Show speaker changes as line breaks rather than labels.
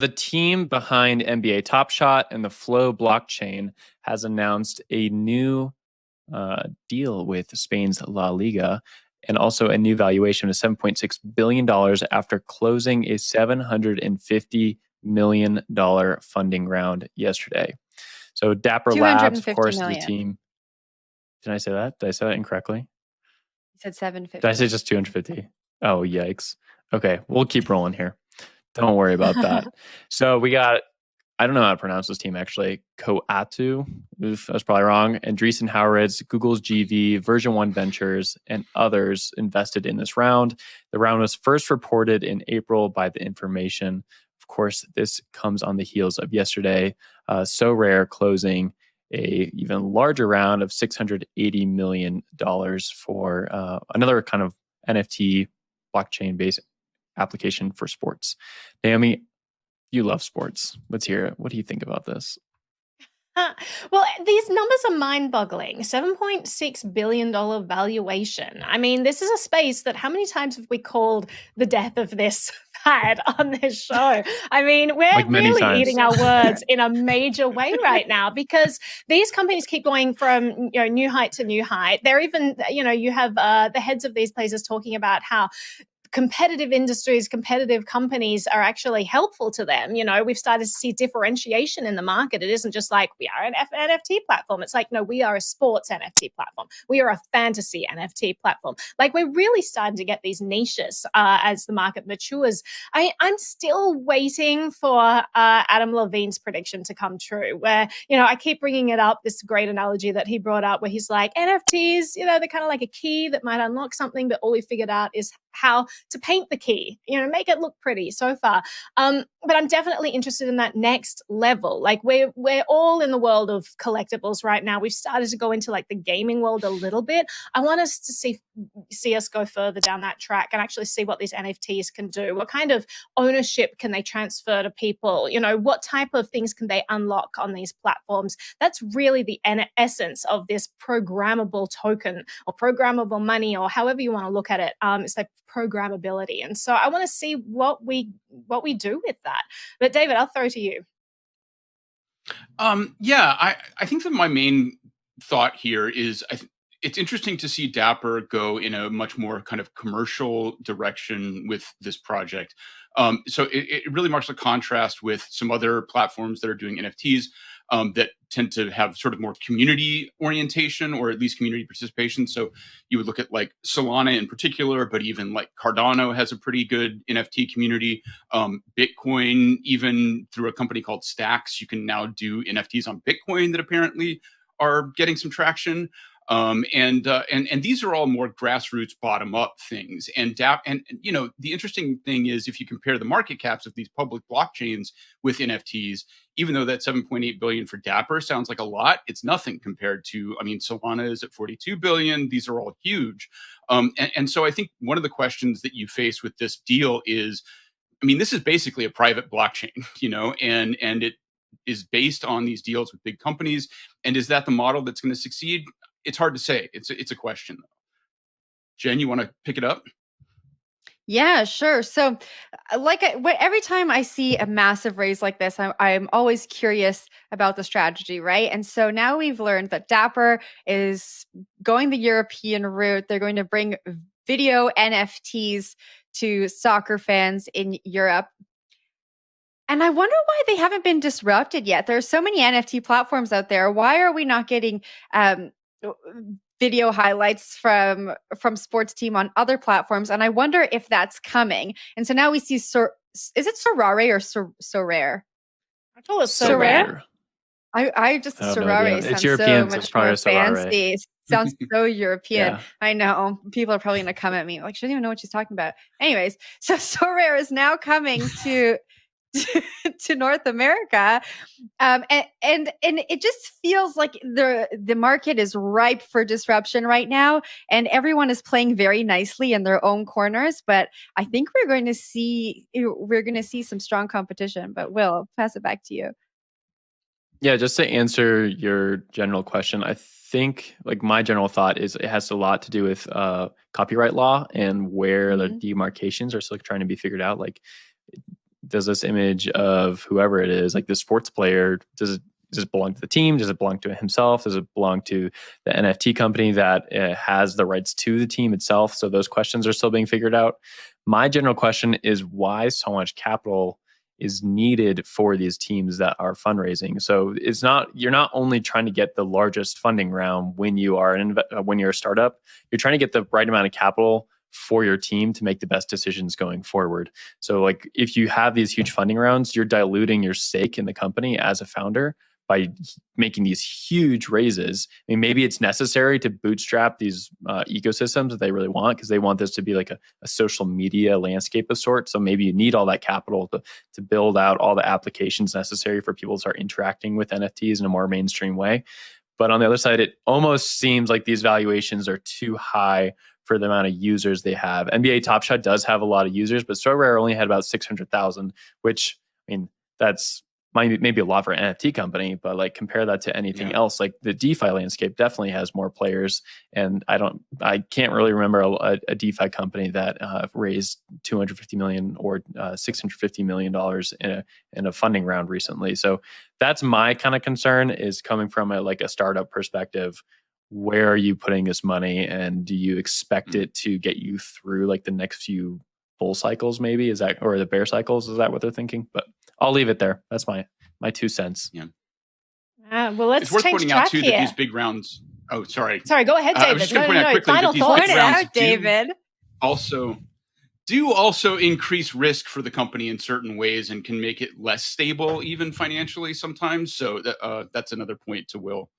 The team behind NBA Top Shot and the Flow blockchain has announced a new deal with Spain's La Liga and also a new valuation of $7.6 billion after closing a $750 million funding round yesterday. So Dapper Labs, of
250
course, is the
million.
team. Did I say that? Did I say that incorrectly?
You said 750.
Did I say just 250? Oh, yikes. Okay, we'll keep rolling here. Don't worry about that. So we got, I don't know how to pronounce this team actually, Coatue, oof, that's probably wrong, Andreessen Horowitz, Google's GV, Version 1 Ventures, and others invested in this round. The round was first reported in April by The Information. Of course, this comes on the heels of yesterday, Sorare closing a even larger round of $680 million for another kind of NFT blockchain-based application for sports. Naomi, you love sports. Let's hear it. What do you think about this?
Well, these numbers are mind-boggling. $7.6 billion valuation. I mean, this is a space that how many times have we called the death of this fad on this show? I mean, we're like really eating our words in a major way right now because these companies keep going from new height to new height. They're even, you have the heads of these places talking about how competitive industries, competitive companies are actually helpful to them. We've started to see differentiation in the market. It isn't just like we are an NFT platform. It's like, no, we are a sports NFT platform. We are a fantasy NFT platform. Like we're really starting to get these niches as the market matures. I'm still waiting for Adam Levine's prediction to come true where, I keep bringing it up, this great analogy that he brought up where he's like, NFTs, they're kind of like a key that might unlock something, but all we figured out is how to paint the key, make it look pretty so far. But I'm definitely interested in that next level. Like we're all in the world of collectibles right now. We've started to go into like the gaming world a little bit. I want us to see us go further down that track and actually see what these NFTs can do. What kind of ownership can they transfer to people? What type of things can they unlock on these platforms? That's really the essence of this programmable token or programmable money or however you want to look at it. It's like programmability. And so I want to see what we do with that. But David, I'll throw to you.
I think that my main thought here is it's interesting to see Dapper go in a much more kind of commercial direction with this project. So it really marks a contrast with some other platforms that are doing NFTs that tend to have sort of more community orientation or at least community participation. So you would look at like Solana in particular, but even like Cardano has a pretty good NFT community. Bitcoin, even through a company called Stacks, you can now do NFTs on Bitcoin that apparently are getting some traction. And these are all more grassroots, bottom up things. And the interesting thing is if you compare the market caps of these public blockchains with NFTs, even though that 7.8 billion for Dapper sounds like a lot, it's nothing compared to, Solana is at 42 billion. These are all huge. And so I think one of the questions that you face with this deal is, this is basically a private blockchain, and it is based on these deals with big companies. And is that the model that's going to succeed? It's hard to say. It's a question, though. Jen, you want to pick it up?
Yeah, sure. So every time I see a massive raise like this, I'm always curious about the strategy, right? And so now we've learned that Dapper is going the European route. They're going to bring video NFTs to soccer fans in Europe. And I wonder why they haven't been disrupted yet. There are so many NFT platforms out there. Why are we not getting video highlights from sports team on other platforms? And I wonder if that's coming. And so now we see, is it Sorare or Sorare?
I call it Sorare.
I just, Sorare sounds so much more fancy. It sounds so European. Yeah. I know. People are probably going to come at me like, she doesn't even know what she's talking about. Anyways, so Sorare is now coming to North America, and it just feels like the market is ripe for disruption right now, and everyone is playing very nicely in their own corners. But I think we're going to see some strong competition. But Will, I'll pass it back to you.
Yeah, just to answer your general question, I think like my general thought is it has a lot to do with copyright law and where the demarcations are still trying to be figured out. Like does this image of whoever it is, like the sports player, does it belong to the team? Does it belong to himself? Does it belong to the NFT company that has the rights to the team itself? So those questions are still being figured out. My general question is why so much capital is needed for these teams that are fundraising. So you're not only trying to get the largest funding round when you're a startup, you're trying to get the right amount of capital for your team to make the best decisions going forward. So like if you have these huge funding rounds, you're diluting your stake in the company as a founder by making these huge raises. I mean, maybe it's necessary to bootstrap these ecosystems that they really want because they want this to be like a social media landscape of sorts. So maybe you need all that capital to build out all the applications necessary for people to start interacting with NFTs in a more mainstream way. But on the other side, it almost seems like these valuations are too high for the amount of users they have. NBA Top Shot does have a lot of users, but Sorare only had about 600,000, which, I mean, that's maybe a lot for an NFT company, but like compare that to anything else. Like the DeFi landscape definitely has more players, and I can't really remember a DeFi company that raised $250 million or $650 million in a funding round recently. So that's my kind of concern, is coming from a startup perspective. Where are you putting this money, and do you expect it to get you through like the next few bull cycles? Maybe or the bear cycles? Is that what they're thinking? But I'll leave it there. That's my 2 cents.
Yeah.
Well, let's
it's worth
change
pointing
track
out too
here.
that these big rounds. Oh, sorry.
Sorry, go ahead, David.
I was just going to point out quickly
final
that these
thoughts.
big rounds
David.
Do also increase risk for the company in certain ways and can make it less stable, even financially sometimes. So that's another point to Will.